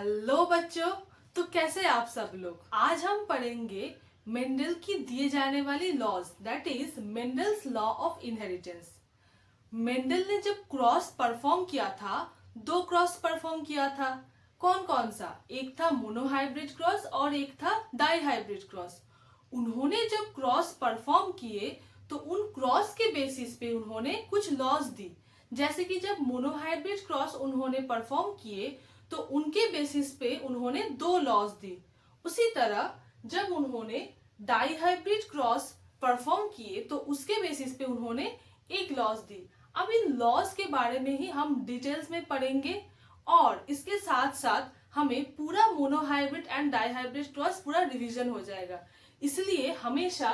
Hello बच्चों। तो कैसे आप सब लोग। आज हम पढ़ेंगे मेंडल की दिए जाने वाली laws, that is Mendel's law of inheritance. Mendel ने जब क्रॉस परफॉर्म किया था, दो क्रॉस परफॉर्म किया था। कौन कौन सा? एक था मोनोहाइब्रिड क्रॉस और एक था डाईहाइब्रिड क्रॉस। उन्होंने जब क्रॉस परफॉर्म किए तो उन क्रॉस के बेसिस पे उन्होंने कुछ लॉज दी। जैसे कि जब मोनोहाइब्रिड क्रॉस उन्होंने परफॉर्म किए तो उनके बेसिस पे उन्होंने दो लॉज दी। उसी तरह जब उन्होंने डाईहाइब्रिड क्रॉस परफॉर्म किए तो उसके बेसिस पे उन्होंने एक लॉज दी। अब इन लॉज के बारे में ही हम डिटेल्स में पढ़ेंगे और इसके साथ साथ हमें पूरा मोनोहाइब्रिड एंड डाईहाइब्रिड क्रॉस पूरा रिवीजन हो जाएगा। इसलिए हमेशा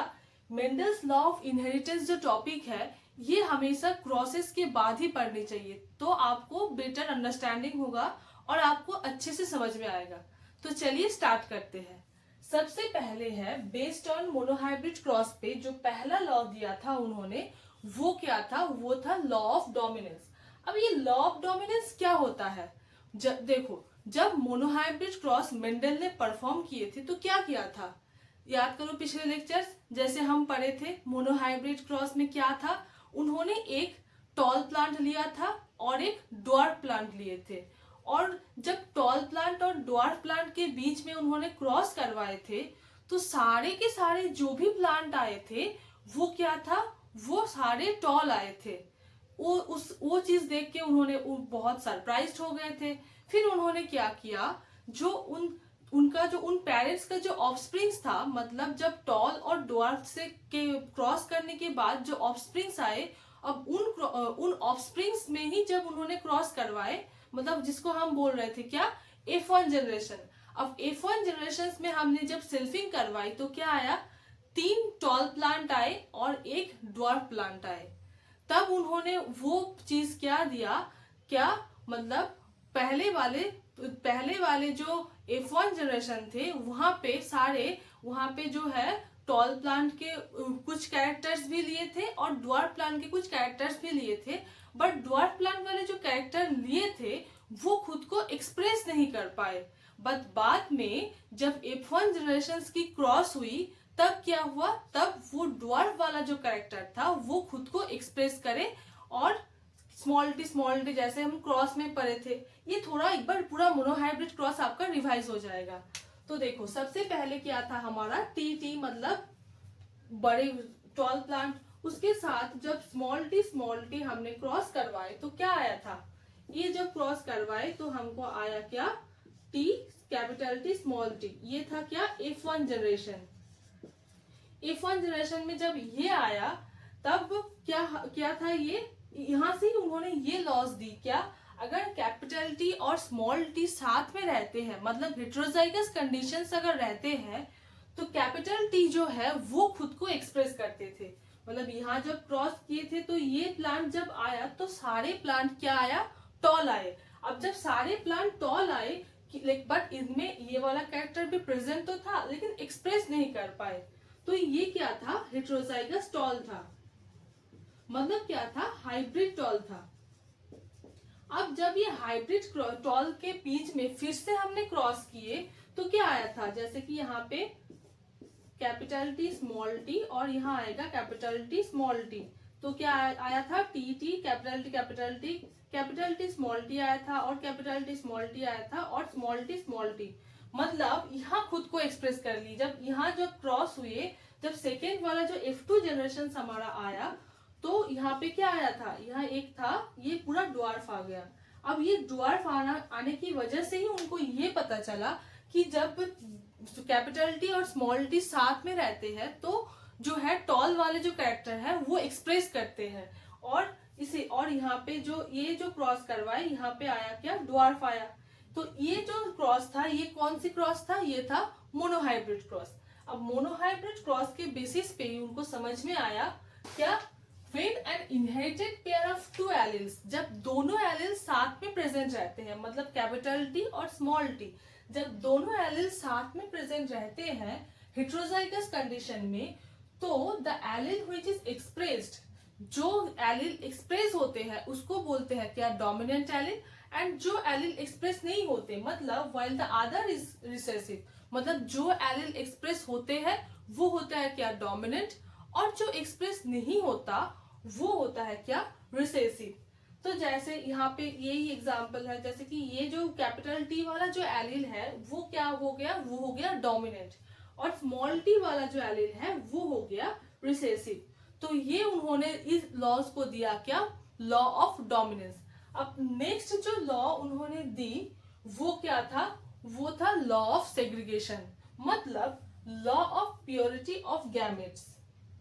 मेंडल्स लॉ ऑफ इनहेरिटेंस जो टॉपिक है ये हमेशा क्रॉसेस के बाद ही पढ़नी चाहिए, तो आपको बेटर अंडरस्टैंडिंग होगा और आपको अच्छे से समझ में आएगा। तो चलिए स्टार्ट करते हैं। सबसे पहले है बेस्ड ऑन मोनोहाइब्रिड क्रॉस पे जो पहला लॉ दिया था उन्होंने, वो क्या था? वो था लॉ ऑफ डोमिनेंस। अब ये लॉ ऑफ डोमिनेंस क्या होता है? देखो, जब मोनोहाइब्रिड क्रॉस मेंडल ने परफॉर्म किए थे तो क्या किया था? याद करो पिछले लेक्चर्स जैसे हम पढ़े थे। मोनोहाइब्रिड क्रॉस में क्या था? उन्होंने एक टॉल प्लांट लिया था और एक ड्वार्फ प्लांट लिए थे, और जब टॉल प्लांट और ड्वार्फ प्लांट के बीच में उन्होंने क्रॉस करवाए थे तो सारे के सारे जो भी प्लांट आए थे वो क्या था? वो सारे टॉल आए थे। वो चीज देख के उन्होंने बहुत सरप्राइज्ड हो गए थे। फिर उन्होंने क्या किया, जो उन पेरेंट्स का जो ऑफस्प्रिंग्स था, मतलब जब टॉल और ड्वार्फ से के क्रॉस करने के बाद जो ऑफस्प्रिंग्स आए, अब उन ऑफस्प्रिंग्स में ही जब उन्होंने क्रॉस करवाए, मतलब जिसको हम बोल रहे थे क्या, F1 जनरेशन। अब F1 जनरेशन में हमने जब सेल्फिंग करवाई तो क्या आया? 3 टॉल प्लांट आए और एक ड्वार्फ प्लांट आए। तब उन्होंने वो चीज क्या दिया, क्या मतलब पहले वाले जो F1 जनरेशन थे वहां पे जो है टॉल प्लांट के कुछ कैरेक्टर्स भी लिए थे और ड्वार्फ प्लांट के कुछ कैरेक्टर्स भी लिए थे। बट ड्वार्फ प्लांट वाले जो कैरेक्टर लिए थे वो खुद को एक्सप्रेस नहीं कर पाए। बट बाद में जब F1 जनरेशन की क्रॉस हुई तब क्या हुआ? तब वो ड्वार्फ वाला जो कैरेक्टर था वो खुद को एक्सप्रेस करे और स्मॉल टी जैसे हम क्रॉस में पढ़े थे। ये थोड़ा एक बार पूरा मोनोहाइब्रिड क्रॉस आपका रिवाइज हो जाएगा। तो देखो, सबसे पहले क्या था हमारा? टी मतलब बड़े टॉल प्लांट। उसके साथ जब स्मॉल टी हमने क्रॉस करवाए तो क्या आया था? ये जब क्रॉस करवाए तो हमको आया क्या? T capital T small T. ये था क्या? F1 generation. F1 जनरेशन में जब ये आया तब क्या था? ये यहां से उन्होंने ये लॉज दी क्या? अगर कैपिटल टी और स्मॉल टी साथ में रहते हैं, मतलब हेटेरोजाइगस कंडीशंस अगर रहते हैं, तो कैपिटल टी जो है वो खुद को एक्सप्रेस करते थे। मतलब यहाँ जब क्रॉस किए थे तो ये प्लांट जब आया तो सारे प्लांट क्या आया? टॉल आए। अब जब सारे प्लांट टॉल आए बट इनमें ये वाला कैरेक्टर भी प्रेजेंट तो था लेकिन एक्सप्रेस नहीं कर पाए, तो ये क्या था? हेटेरोजाइगस टॉल था। मतलब क्या था? हाइब्रिड टॉल था। अब जब ये हाइब्रिड टॉल के बीच में फिर से हमने क्रॉस किए तो क्या आया था? जैसे कि यहाँ पे कैपिटल टी स्मॉल टी और यहाँ आएगा कैपिटल टी स्मॉल टी। तो क्या आया था? T capital T small T आया था और कैपिटल टी स्मॉल टी आया था और स्मॉल टी। मतलब यहाँ खुद को एक्सप्रेस कर ली। जब यहाँ जब क्रॉस हुए, जब सेकेंड वाला जो F2 जनरेशन हमारा आया तो यहाँ पे क्या आया था? यहाँ एक था, ये पूरा ड्वार्फ आ गया। अब ये ड्वार्फ आने की वजह से ही उनको ये पता चला कि जब कैपिटल टी और स्मॉल टी साथ में रहते हैं तो जो है टॉल वाले जो कैरेक्टर है वो एक्सप्रेस करते हैं। और यहाँ पे ये जो क्रॉस करवाए यहाँ पे आया क्या? ड्वार्फ आया। तो ये जो क्रॉस था ये कौन सी क्रॉस था? ये था मोनोहाइब्रिड क्रॉस। अब मोनोहाइब्रिड क्रॉस के बेसिस पे ही उनको समझ में आया क्या? When an inherited pair of two alleles, जब दोनों एलिल्स साथ में प्रेजेंट रहते हैं, मतलब कैपिटल टी और स्मॉल टी, जब दोनों एलिल्स साथ में प्रेजेंट रहते हैं हेटेरोजाइगस कंडीशन में, तो the allele which is expressed, जो एलिल एक्सप्रेस होते हैं उसको बोलते हैं क्या? Dominant allele. एंड जो एलिल एक्सप्रेस नहीं होते, मतलब while the other is recessive, मतलब जो एलिल एक्सप्रेस होते हैं वो होता है क्या, डोमिनेंट, और जो एक्सप्रेस नहीं होता वो होता है क्या, रिसेसिव। तो जैसे यहाँ पे यही एग्जांपल है, जैसे कि ये जो कैपिटल टी वाला जो एलिल है वो क्या हो गया, वो हो गया डोमिनेंट, और स्मॉल टी वाला जो एलिल है वो हो गया रिसेसिव। तो ये उन्होंने इस लॉज को दिया क्या, लॉ ऑफ डोमिनेंस। अब नेक्स्ट जो लॉ उन्होंने दी वो क्या था, वो था लॉ ऑफ सेग्रीगेशन, मतलब law of purity of gametes.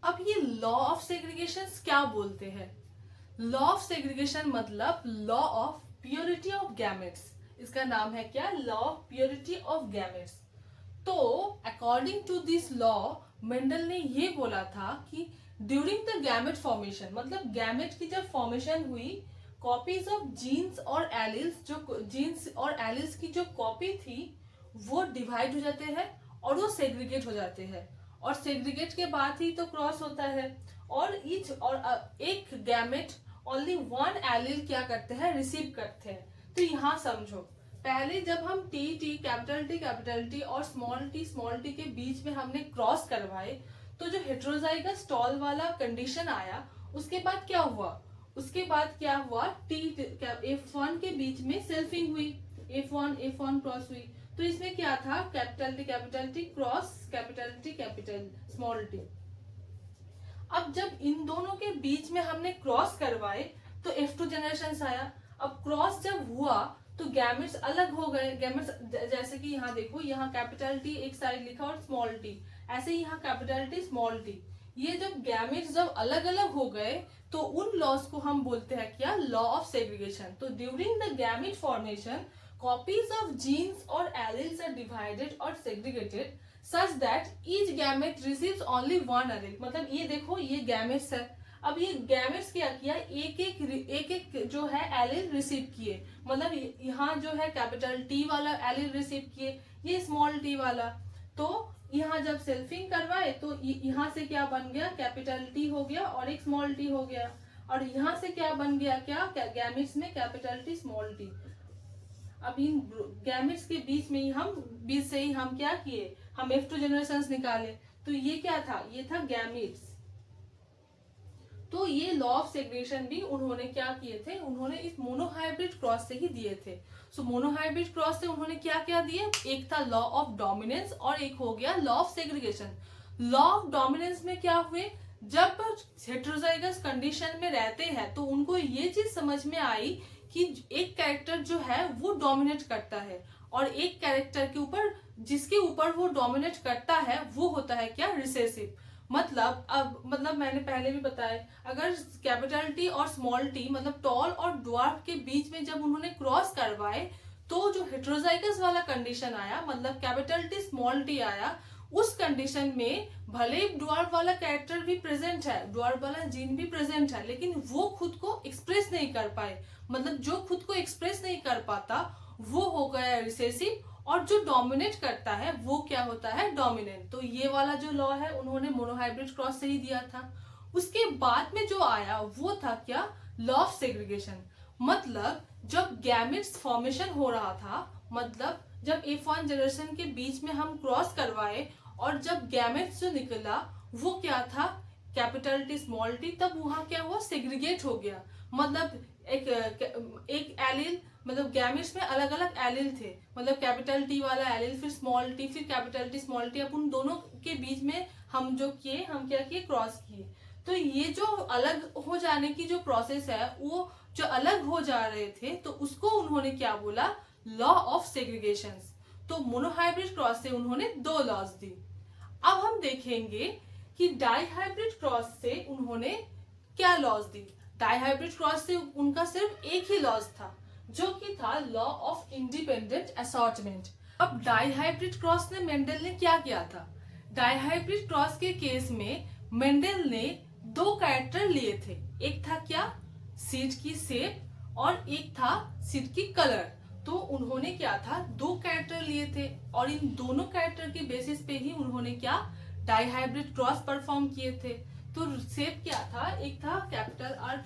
अब ये लॉ ऑफ सेग्रीगेशन क्या बोलते हैं, लॉ ऑफ सेग्रीगेशन मतलब law of purity of gametes, इसका नाम है क्या, law of purity of gametes. तो according to this law Mendel ने ये बोला था कि ड्यूरिंग द गैमेट फॉर्मेशन, मतलब गैमेट की जब फॉर्मेशन हुई, कॉपीज ऑफ जीन्स और एलिल्स, जो जीन्स और एलिल्स की जो कॉपी थी वो डिवाइड हो जाते हैं और वो सेग्रीगेट हो जाते हैं, और सेग्रीगेट के बाद ही तो क्रॉस होता है, और ईच और एक गैमेट ओनली वन एलिल क्या करते हैं, रिसीव करते हैं। तो यहाँ समझो, पहले जब हम टी कैपिटल टी और स्मॉल टी के बीच में हमने क्रॉस करवाए, तो जो हेट्रोजाइगस टॉल वाला कंडीशन आया, उसके बाद क्या हुआ, टी F1 के बीच में सेल्फिंग हुई, F1 क्रॉस हुई, तो इसमें क्या था, capital T cross capital small T. अब जब इन दोनों के बीच में हमने क्रॉस करवाए तो F2 जनरेशन आया। अब क्रॉस जब हुआ तो गैमेट्स अलग हो गए, गैमेट्स जैसे कि यहाँ देखो, यहाँ कैपिटल टी एक साइड लिखा और स्मॉल टी, ऐसे ही यहाँ कैपिटल टी स्मॉल टी, ये जब गैमेट्स जब अलग अलग हो गए तो उन लॉस को हम बोलते हैं क्या, लॉ ऑफ सेग्रीगेशन। तो during the gamete formation copies of genes or alleles are divided or segregated such that each gamete receives only one allele। मतलब ये देखो, ये गैमेट्स है, अब ये गैमेट्स क्या किया, एक एक जो है एलिल रिसीव किए, मतलब यहाँ जो है कैपिटल टी वाला एलिल रिसीव किए, ये स्मॉल टी वाला। तो यहाँ जब सेल्फिंग करवाए तो यहाँ से क्या बन गया, कैपिटल टी हो गया और एक स्मॉल टी हो गया, और यहाँ से क्या बन गया, क्या गैमेट्स में कैपिटल टी स्मॉल टी। अब इन गैमेट्स के बीच से ही हम क्या किए, हम F2 जनरेशंस निकाले, तो ये क्या था, ये था गैमेट्स। तो ये लॉ ऑफ सेग्रीगेशन भी उन्होंने क्या किए थे, उन्होंने इस मोनोहाइब्रिड क्रॉस से ही दिए थे। सो मोनोहाइब्रिड क्रॉस से उन्होंने क्या क्या दिए, एक था लॉ ऑफ डोमिनेंस और एक हो गया law of segregation. Law of dominance में क्या हुए, जब हेटेरोजाइगस कंडीशन में रहते हैं तो उनको ये चीज समझ में आई कि एक कैरेक्टर जो है वो डोमिनेट करता है, और एक कैरेक्टर के ऊपर जिसके ऊपर वो डोमिनेट करता है वो होता है क्या, रिसेसिव। मतलब मैंने पहले भी बताया, अगर कैपिटल टी और स्मॉल टी मतलब टॉल और ड्वार्फ के बीच में जब उन्होंने क्रॉस करवाए तो जो हेटेरोजाइगस वाला कंडीशन आया, मतलब कैपिटल टी स्मॉल टी आया, उस कंडीशन में भले ड्वार्फ वाला कैरेक्टर भी प्रेजेंट है, ड्वार्फ वाला जीन भी प्रेजेंट है, लेकिन वो खुद को एक्सप्रेस नहीं कर पाए, मतलब जो खुद को एक्सप्रेस नहीं कर पाता वो हो गया रिसेसिव, और जो डोमिनेट करता है वो क्या होता है, डोमिनेंट। तो ये वाला जो लॉ है उन्होंने मोनोहाइब्रिड क्रॉस से ही दिया था। उसके बाद में जो आया वो था क्या, लॉ ऑफ सेग्रीगेशन। मतलब जब गैमेट्स फॉर्मेशन हो रहा था, मतलब जब F1 जनरेशन के बीच में हम क्रॉस करवाए और जब गैमेट्स जो निकला वो क्या था, कैपिटल टी स्मॉल टी, तब वहां क्या हुआ, सेग्रीगेट हो गया। मतलब एक एलिल, मतलब गैमेट्स में अलग अलग एलिल थे, मतलब कैपिटल टी वाला एलिल, फिर स्मॉल टी, फिर कैपिटल टी स्मॉल टी, अब उन दोनों के बीच में हम क्या किए, क्रॉस किए। तो ये जो अलग हो जाने की जो प्रोसेस है, वो जो अलग हो जा रहे थे तो उसको उन्होंने क्या बोला, लॉ ऑफ सेग्रीगेशन। तो मोनोहाइब्रिड क्रॉस से उन्होंने दो लॉज दी। अब हम देखेंगे कि डाइहाइब्रिड क्रॉस से उन्होंने क्या लॉज दी। डाइहाइब्रिड क्रॉस से उनका सिर्फ एक ही लॉज था, जो कि था लॉ ऑफ इंडिपेंडेंट असॉर्टमेंट। अब डाइहाइब्रिड क्रॉस में मेंडल ने क्या किया था, डाइहाइब्रिड क्रॉस के केस में मेंडल ने दो कैरेक्टर लिए थे, एक था क्या, सीड की शेप, और एक था सीड की कलर। तो उन्होंने क्या था, दो कैरेक्टर लिए थे, और इन दोनों कैरेक्टर के बेसिस पे ही उन्होंने क्या, डाइहाइब्रिड क्रॉस परफॉर्म किए थे। तो शेप क्या था, एक था कैपिटल आर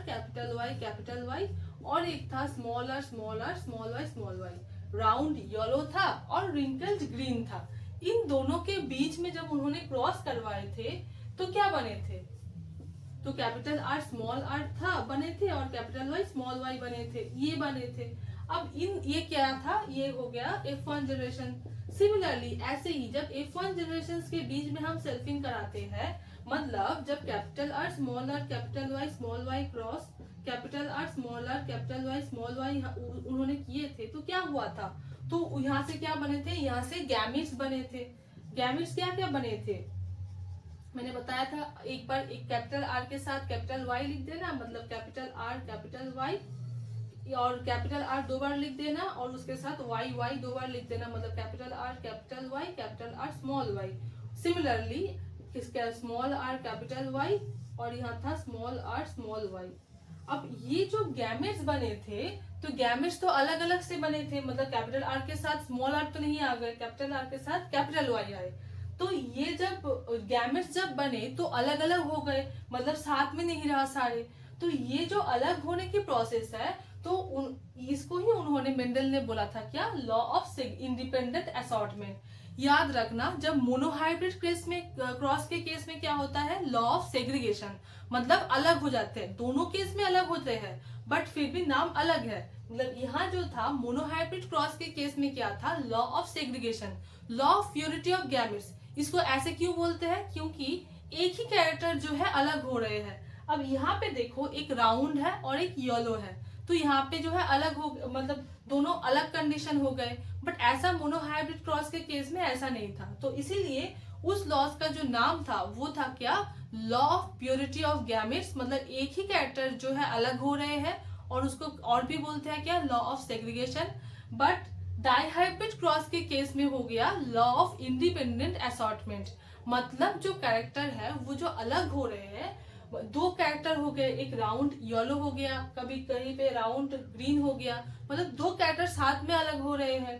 कैपिटल वाई, और एक था small R small R small Y small Y. Round yellow था और रिंकल्ड ग्रीन था। इन दोनों के बीच में जब उन्होंने क्रॉस करवाए थे तो क्या बने थे? तो कैपिटल आर स्मॉल आर था बने थे और कैपिटल वाई स्मॉल वाई बने थे, ये बने थे। अब ये क्या था? ये हो गया F1 जनरेशन। सिमिलरली ऐसे ही जब F1 जनरेशन के बीच में हम सेल्फिंग कराते हैं, मतलब जब capital R capital Y cross capital R capital Y small Y उन्होंने किए थे तो क्या हुआ था? तो यहाँ से क्या बने थे? यहाँ से गैमेट्स बने थे। गैमेट्स क्या क्या बने थे? मैंने बताया था एक बार, एक कैपिटल आर के साथ कैपिटल वाई लिख देना, मतलब कैपिटल आर कैपिटल वाई, और कैपिटल आर 2 बार लिख देना और उसके साथ वाई 2 बार लिख देना, मतलब capital R capital R small Y. Similarly इसका स्मॉल आर कैपिटल वाई और यहाँ था स्मॉल आर स्मॉल वाई। अब ये जो गैमेट्स बने थे तो गैमेट्स तो अलग अलग से बने थे, मतलब कैपिटल आर के साथ स्मॉल आर तो नहीं आ गए, कैपिटल आर के साथ कैपिटल वाई आए। तो ये जब गैमेट्स जब बने तो अलग अलग हो गए, मतलब साथ में नहीं रहा सारे। तो ये जो अलग होने की प्रोसेस है तो इसको ही उन्होंने मेंडल ने बोला था क्या? Law of independent assortment. याद रखना जब मोनोहाइब्रिड केस में क्रॉस के केस में क्या होता है? लॉ ऑफ सेग्रीगेशन, मतलब अलग हो जाते हैं, दोनों केस में अलग होते हैं बट फिर भी नाम अलग है। मतलब यहाँ जो था मोनोहाइब्रिड क्रॉस के केस में क्या था? Law of segregation, law of purity of gametes. इसको ऐसे क्यों बोलते हैं? क्योंकि एक ही कैरेक्टर जो है अलग हो रहे हैं। अब यहाँ पे देखो एक राउंड है और एक येलो है, तो यहाँ पे जो है अलग हो, मतलब दोनों अलग कंडीशन हो गए। बट ऐसा मोनोहाइब्रिड क्रॉस के केस में ऐसा नहीं था, तो इसीलिए उस लॉस का जो नाम था वो था क्या? Law of purity of gametes. मतलब एक ही कैरेक्टर जो है अलग हो रहे हैं और उसको और भी बोलते हैं क्या? Law of segregation. But dihybrid cross के केस में हो गया लॉ ऑफ इंडिपेंडेंट असॉर्टमेंट, मतलब जो कैरेक्टर है वो जो अलग हो रहे हैं, 2 कैरेक्टर हो गए, एक राउंड येलो हो गया, कभी कहीं पे राउंड ग्रीन हो गया, मतलब 2 कैरेक्टर साथ में अलग हो रहे हैं,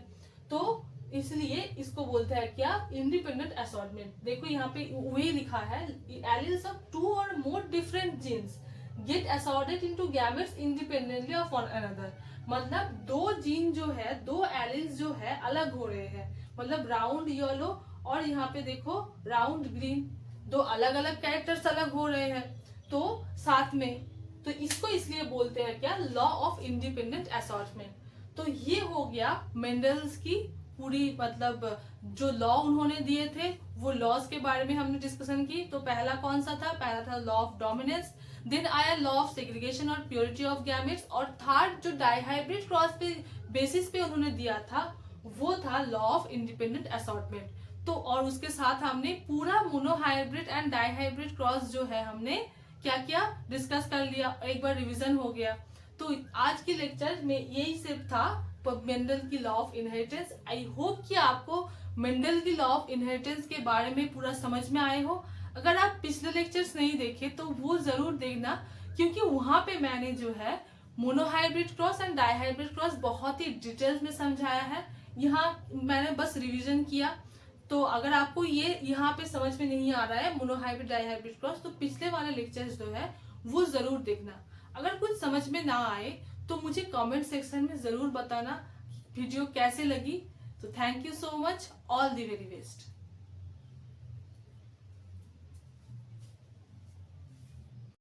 तो इसलिए इसको बोलते हैं क्या? Independent assortment. देखो यहाँ पे वही लिखा है, alleles of 2 or more different genes get assorted into gametes independently of one another. मतलब 2 जीन जो है, 2 एलील्स जो है अलग हो रहे हैं, मतलब राउंड येलो और यहाँ पे देखो राउंड ग्रीन, 2 अलग अलग कैरेक्टर्स अलग हो रहे हैं तो साथ में, तो इसको इसलिए बोलते हैं क्या? Law of independent assortment. तो ये हो गया मेंडल्स की पूरी, मतलब जो लॉ उन्होंने दिए थे वो लॉज के बारे में हमने डिस्कशन की। तो पहला कौन सा था? पहला था लॉ ऑफ डोमिनेंस, देन आया लॉ ऑफ सेग्रीगेशन और प्योरिटी ऑफ गैमेट्स, और थर्ड जो डाइहाइब्रिड क्रॉस पे बेसिस पे उन्होंने दिया था वो था लॉ ऑफ इंडिपेंडेंट असॉर्टमेंट। तो और उसके साथ हमने पूरा मोनोहाइब्रिड एंड डाइहाइब्रिड क्रॉस जो है हमने क्या क्या डिस्कस कर लिया, एक बार रिवीजन हो गया। तो आज के लेक्चर में यही सिर्फ था मेंडल की law of inheritance. I hope कि आपको मेंडल की लॉ ऑफ इनहेरिटेंस के बारे में पूरा समझ में आए हो। अगर आप पिछले लेक्चर्स नहीं देखे तो वो जरूर देखना, क्योंकि वहां पे मैंने जो है monohybrid cross and dihybrid cross बहुत ही डिटेल्स में समझाया है। यहाँ मैंने बस रिवीजन किया। तो अगर आपको ये यहाँ पे समझ में नहीं आ रहा है मोनोहाइब्रिड डाइहाइब्रिड क्रॉस, तो पिछले वाले लेक्चर्स जो है वो जरूर देखना। अगर कुछ समझ में ना आए तो मुझे कमेंट सेक्शन में जरूर बताना वीडियो कैसे लगी। तो thank you so much, all the very best.